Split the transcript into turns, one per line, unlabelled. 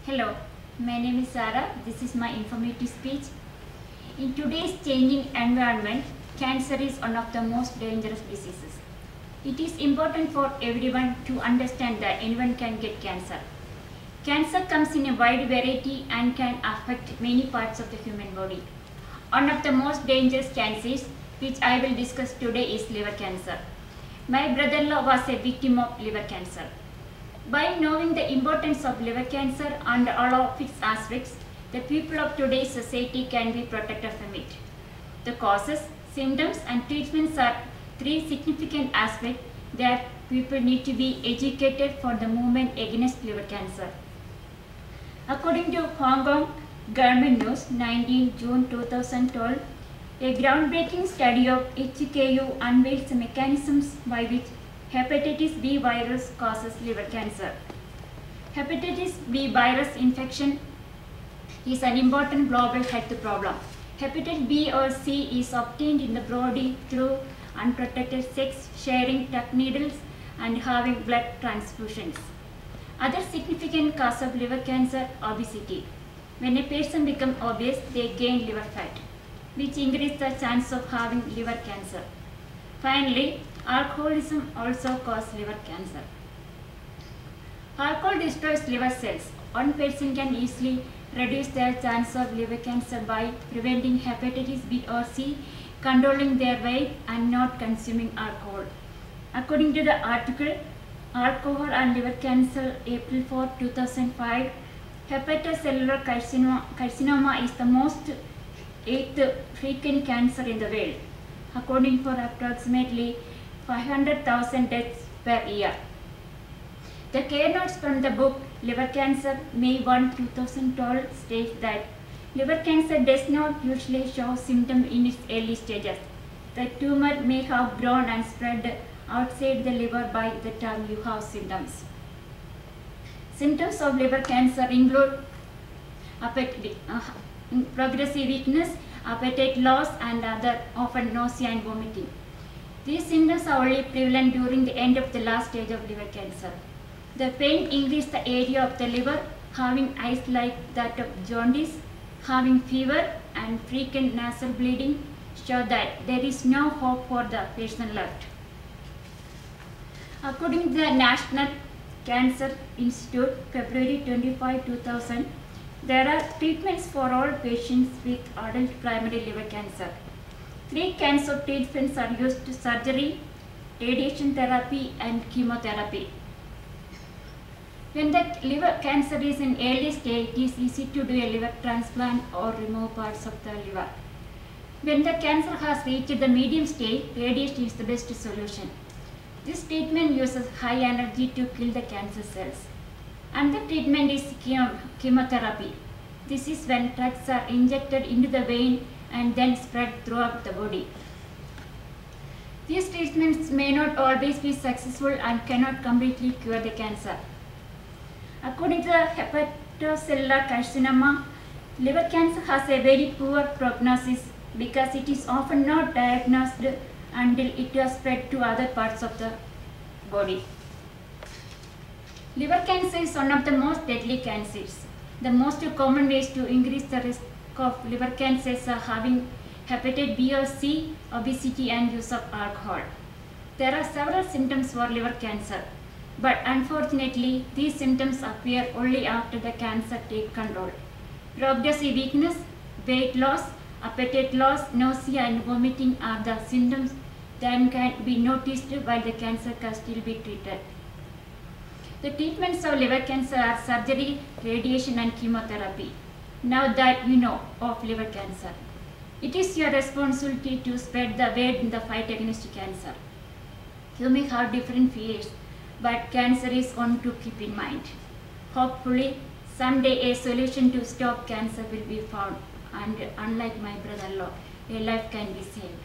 Hello, my name is Sarah. This is my informative speech. In today's changing environment, cancer is one of the most dangerous diseases. It is important for everyone to understand that anyone can get cancer. Cancer comes in a wide variety and can affect many parts of the human body. One of the most dangerous cancers which I will discuss today is liver cancer. My brother-in-law was a victim of liver cancer. By knowing the importance of liver cancer and all of its aspects, the people of today's society can be protected from it. The causes, symptoms and treatments are three significant aspects that people need to be educated for the movement against liver cancer. According to Hong Kong Government News, 19 June 2012, a groundbreaking study of HKU unveils the mechanisms by which hepatitis B virus causes liver cancer. Hepatitis B virus infection is an important global health problem. Hepatitis B or C is obtained in the body through unprotected sex, sharing tuck needles, and having blood transfusions. Other significant cause of liver cancer, obesity. When a person becomes obese, they gain liver fat, which increases the chance of having liver cancer. Finally, alcoholism also causes liver cancer. Alcohol destroys liver cells. One person can easily reduce their chance of liver cancer by preventing hepatitis B or C, controlling their weight, and not consuming alcohol. According to the article, Alcohol and Liver Cancer, April 4, 2005, hepatocellular carcinoma is the most 8th frequent cancer in the world, according for approximately 500,000 deaths per year. The care notes from the book Liver Cancer, May 1, 2012 states that liver cancer does not usually show symptoms in its early stages. The tumor may have grown and spread outside the liver by the time you have symptoms. Symptoms of liver cancer include progressive weakness, appetite loss, and other, often nausea and vomiting. These symptoms are only prevalent during the end of the last stage of liver cancer. The pain increases the area of the liver, having eyes like that of jaundice, having fever, and frequent nasal bleeding show that there is no hope for the patient left. According to the National Cancer Institute, February 25, 2000, there are treatments for all patients with adult primary liver cancer. 3 kinds of treatments are used: surgery, radiation therapy, and chemotherapy. When the liver cancer is in early stage, it is easy to do a liver transplant or remove parts of the liver. When the cancer has reached the medium stage, radiation is the best solution. This treatment uses high energy to kill the cancer cells. And the treatment is chemotherapy. This is when drugs are injected into the vein and then spread throughout the body. These treatments may not always be successful and cannot completely cure the cancer. According to the hepatocellular carcinoma, liver cancer has a very poor prognosis because it is often not diagnosed until it has spread to other parts of the body. Liver cancer is one of the most deadly cancers. The most common ways to increase the risk of liver cancers are having hepatitis B or C, obesity, and use of alcohol. There are several symptoms for liver cancer, but unfortunately, these symptoms appear only after the cancer takes control. Progressive weakness, weight loss, appetite loss, nausea, and vomiting are the symptoms that can be noticed while the cancer can still be treated. The treatments of liver cancer are surgery, radiation, and chemotherapy. Now that you know of liver cancer, it is your responsibility to spread the word in the fight against cancer. You may have different fears, but cancer is one to keep in mind. Hopefully, someday a solution to stop cancer will be found, and unlike my brother-in-law, a life can be saved.